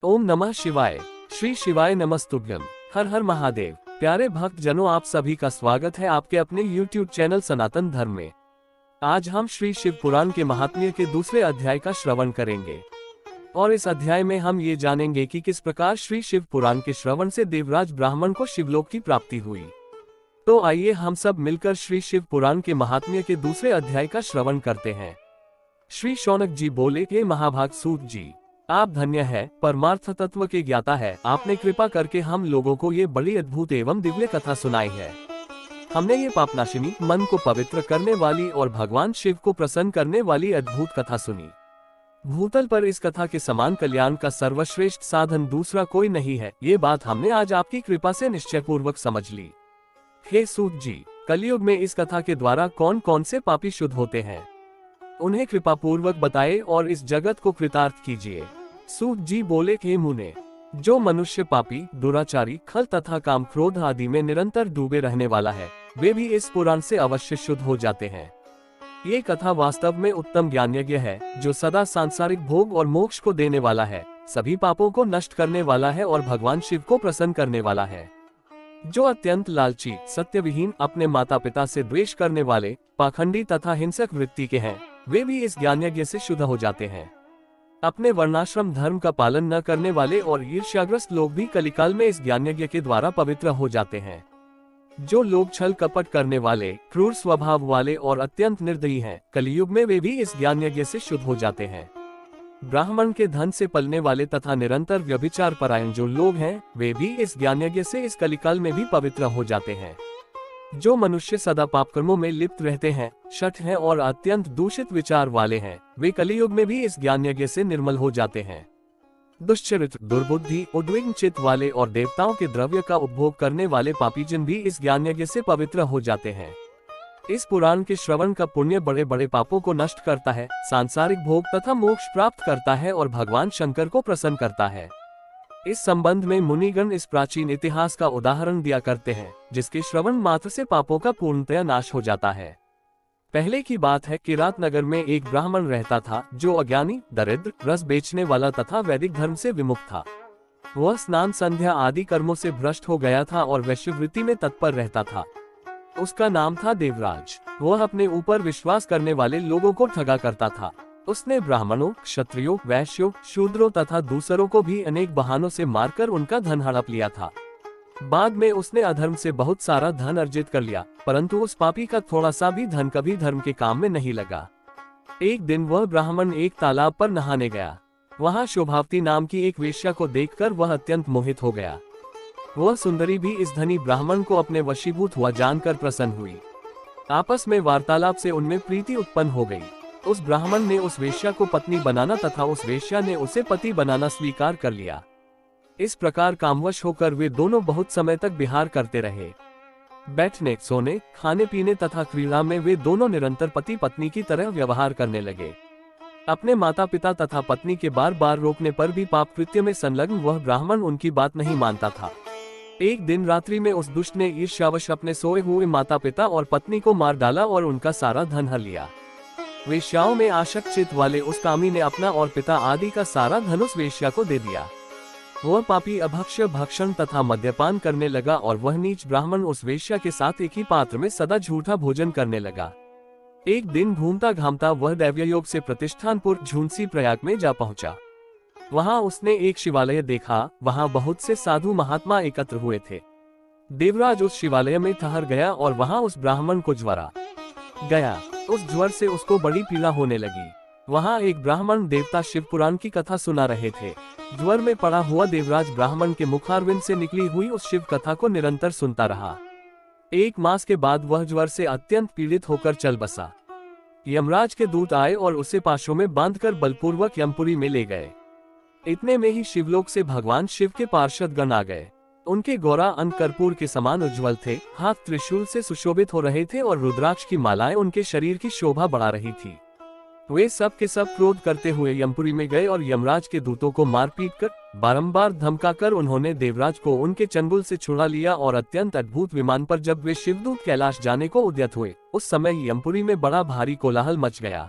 ओम नमः शिवाय। श्री शिवाय नमस्तुभ्यम। हर हर महादेव। प्यारे भक्त जनों, आप सभी का स्वागत है आपके अपने YouTube चैनल सनातन धर्म में। आज हम श्री शिव पुराण के महात्म्य के दूसरे अध्याय का श्रवण करेंगे और इस अध्याय में हम ये जानेंगे कि किस प्रकार श्री शिव पुराण के श्रवण से देवराज ब्राह्मण को शिवलोक की प्राप्ति हुई। तो आइए हम सब मिलकर श्री शिव पुराण के महात्म्य के दूसरे अध्याय का श्रवण करते हैं। श्री शौनक जी बोले, हे महाभाग सूत जी, आप धन्य है, परमार्थ तत्व के ज्ञाता है। आपने कृपा करके हम लोगों को ये बड़ी अद्भुत एवं दिव्य कथा सुनाई है। हमने ये पापनाशिनी, मन को पवित्र करने वाली और भगवान शिव को प्रसन्न करने वाली अद्भुत कथा सुनी। भूतल पर इस कथा के समान कल्याण का सर्वश्रेष्ठ साधन दूसरा कोई नहीं है। ये बात हमने आज आपकी कृपा से निश्चय पूर्वक समझ ली। हे सूत जी, कलयुग में इस कथा के द्वारा कौन कौन से पापी शुद्ध होते हैं, उन्हें कृपा पूर्वक बताए और इस जगत को कृतार्थ कीजिए। सूत जी बोले, हे मुने, जो मनुष्य पापी, दुराचारी, खल तथा काम क्रोध आदि में निरंतर डूबे रहने वाला है, वे भी इस पुराण से अवश्य शुद्ध हो जाते हैं। ये कथा वास्तव में उत्तम ज्ञान यज्ञ है, जो सदा सांसारिक भोग और मोक्ष को देने वाला है, सभी पापों को नष्ट करने वाला है और भगवान शिव को प्रसन्न करने वाला है। जो अत्यंत लालची, सत्यविहीन, अपने माता पिता से द्वेष करने वाले, पाखंडी तथा हिंसक वृत्ति के हैं, वे भी इस ज्ञान यज्ञ से शुद्ध हो जाते हैं। अपने वर्णाश्रम धर्म का पालन न करने वाले और ईर्ष्याग्रस्त लोग भी कलिकाल में इस ज्ञान यज्ञ के द्वारा पवित्र हो जाते हैं। जो लोग छल कपट करने वाले, क्रूर स्वभाव वाले और अत्यंत निर्दयी हैं, कलियुग में वे भी इस ज्ञान यज्ञ से शुद्ध हो जाते हैं। ब्राह्मण के धन से पलने वाले तथा निरंतर व्यभिचार परायण जो लोग हैं, वे भी इस ज्ञान यज्ञ से इस कलिकाल में भी पवित्र हो जाते हैं। जो मनुष्य सदा पाप कर्मों में लिप्त रहते हैं, शठ हैं और अत्यंत दूषित विचार वाले हैं, वे कलियुग में भी इस ज्ञान यज्ञ से निर्मल हो जाते हैं। दुष्चरित्र, दुर्बुद्धि, उद्विग्न चित्त वाले और देवताओं के द्रव्य का उपभोग करने वाले पापीजन भी इस ज्ञान यज्ञ से पवित्र हो जाते हैं। इस पुराण के श्रवण का पुण्य बड़े बड़े पापों को नष्ट करता है, सांसारिक भोग तथा मोक्ष प्राप्त करता है और भगवान शंकर को प्रसन्न करता है। इस संबंध में मुनिगण इस प्राचीन इतिहास का उदाहरण दिया करते हैं, जिसके श्रवण मात्र से पापों का पूर्णतया नाश हो जाता है। पहले की बात है, किरात नगर में एक ब्राह्मण रहता था, जो अज्ञानी, दरिद्र, रस बेचने वाला तथा वैदिक धर्म से विमुख था। वह स्नान, संध्या आदि कर्मों से भ्रष्ट हो गया था और वैश्यवृत्ति में तत्पर रहता था। उसका नाम था देवराज। वह अपने ऊपर विश्वास करने वाले लोगों को ठगा करता था। उसने ब्राह्मणों, क्षत्रियों, वैश्यों, शूद्रों तथा दूसरों को भी अनेक बहानों से मारकर उनका धन हड़प लिया था। बाद में उसने अधर्म से बहुत सारा धन अर्जित कर लिया, परंतु उस पापी का थोड़ा सा भी धन कभी धर्म के काम में नहीं लगा। एक दिन वह ब्राह्मण एक तालाब पर नहाने गया। वहां शोभावती नाम की एक वेश्या को देखकर वह अत्यंत मोहित हो गया। वह सुंदरी भी इस धनी ब्राह्मण को अपने वशीभूत हुआ जानकर प्रसन्न हुई। आपस में वार्तालाप से उनमें प्रीति उत्पन्न हो गई। उस ब्राह्मण ने उस वेश्या को पत्नी बनाना तथा उस वेश्या ने उसे पति बनाना स्वीकार कर लिया। इस प्रकार कामवश होकर वे दोनों बहुत समय तक विहार करते रहे। बैठने, सोने, खाने पीने तथा क्रीड़ा में वे दोनों निरंतर पति पत्नी की तरह व्यवहार करने लगे। अपने माता पिता तथा पत्नी के बार बार रोकने पर भी पाप कृत्य में संलग्न वह ब्राह्मण उनकी बात नहीं मानता था। एक दिन रात्रि में उस दुष्ट ने ईर्ष्यावश अपने सोए हुए माता पिता और पत्नी को मार डाला और उनका सारा धन हर लिया। वेश्याओं में आसक्त चित्त वाले उस कामी ने अपना और पिता आदि का सारा धन उस वेश्या को दे दिया। वह पापी अभक्ष्य, भक्षण तथा मद्यपान करने लगा और वह नीच ब्राह्मण उस वेश्या के साथ एक ही पात्र में सदा झूठा भोजन करने लगा। एक दिन घूमता घामता वह दैव्ययोग से प्रतिष्ठानपुर झुंसी प्रयाग में जा पहुंचा। वहां उसने एक शिवालय देखा। वहां बहुत से साधु महात्मा एकत्र हुए थे। देवराज उस शिवालय में ठहर गया और वहां उस ब्राह्मण को ज्वर आ गया। उस ज्वर से उसको बड़ी पीड़ा होने लगी। वहां एक ब्राह्मण देवता शिव पुराण की कथा सुना रहे थे। ज्वर में पड़ा हुआ देवराज ब्राह्मण के मुखारविंद से निकली हुई उस शिव कथा को निरंतर सुनता रहा। एक मास के बाद वह ज्वर से अत्यंत पीड़ित होकर चल बसा। यमराज के दूत आए और उसे पाशों में बांधकर बलपूर्वक यमपुरी में ले गए। इतने में ही शिवलोक से भगवान शिव के पार्षद गण आ गए। उनके गौरा अंग कर्पूर के समान उज्ज्वल थे, हाथ त्रिशूल से सुशोभित हो रहे थे और रुद्राक्ष की मालाएं उनके शरीर की शोभा बढ़ा रही थी। वे सब के सब क्रोध करते हुए यमपुरी में गए और यमराज के दूतों को मार पीट कर, बारंबार धमकाकर उन्होंने देवराज को उनके चंगुल से छुड़ा लिया और अत्यंत अद्भुत विमान पर जब वे शिवदूत कैलाश जाने को उद्यत हुए, उस समय यमपुरी में बड़ा भारी कोलाहल मच गया।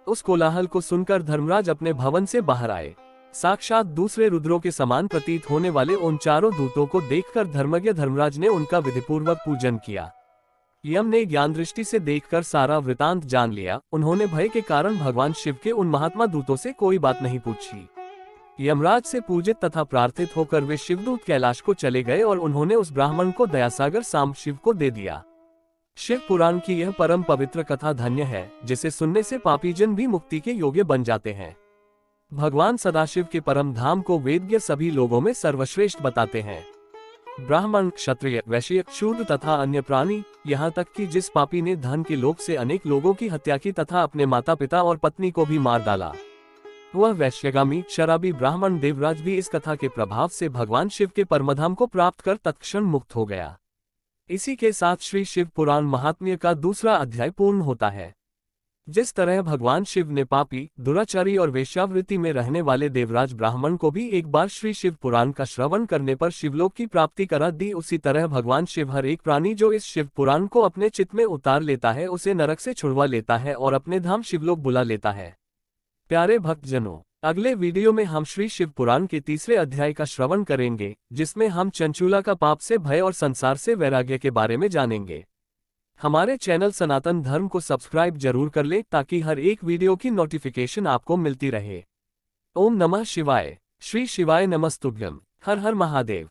उस कोलाहल को सुनकर धर्मराज अपने भवन से बाहर आए। साक्षात दूसरे रुद्रों के समान प्रतीत होने वाले उन चारों दूतों को देखकर धर्मज्ञ धर्मराज ने उनका विधिपूर्वक पूजन किया। यम ने ज्ञान दृष्टि से देखकर सारा वृतांत जान लिया। उन्होंने भय के कारण भगवान शिव के उन महात्मा दूतों से कोई बात नहीं पूछी। यमराज से पूजित तथा प्रार्थित होकर वे शिवदूत कैलाश को चले गए और उन्होंने उस ब्राह्मण को दयासागर सांब शिव को दे दिया। शिव पुराण की यह परम पवित्र कथा धन्य है, जिसे सुनने से पापीजन भी मुक्ति के योग्य बन जाते हैं। भगवान सदाशिव के परम धाम को वेदज्ञ सभी लोगों में सर्वश्रेष्ठ बताते हैं। ब्राह्मण, क्षत्रिय, वैश्य, शूद्र तथा अन्य प्राणी, यहाँ तक कि जिस पापी ने धन के लोभ से अनेक लोगों की हत्या की तथा अपने माता पिता और पत्नी को भी मार डाला, वह वैश्यगामी शराबी ब्राह्मण देवराज भी इस कथा के प्रभाव से भगवान शिव के परमधाम को प्राप्त कर तत्क्षण मुक्त हो गया। इसी के साथ श्री शिव पुराण महात्म्य का दूसरा अध्याय पूर्ण होता है। जिस तरह भगवान शिव ने पापी, दुराचारी और वेश्यावृत्ति में रहने वाले देवराज ब्राह्मण को भी एक बार श्री शिव पुराण का श्रवण करने पर शिवलोक की प्राप्ति करा दी, उसी तरह भगवान शिव हर एक प्राणी जो इस शिव पुराण को अपने चित्त में उतार लेता है उसे नरक से छुड़वा लेता है और अपने धाम शिवलोक बुला लेता है। प्यारे भक्तजनों, अगले वीडियो में हम श्री शिव पुराण के तीसरे अध्याय का श्रवण करेंगे, जिसमें हम चंचूला का पाप से भय और संसार से वैराग्य के बारे में जानेंगे। हमारे चैनल सनातन धर्म को सब्सक्राइब जरूर कर लें ताकि हर एक वीडियो की नोटिफिकेशन आपको मिलती रहे। ओम नमः शिवाय। श्री शिवाय नमस्तुभ्यम। हर हर महादेव।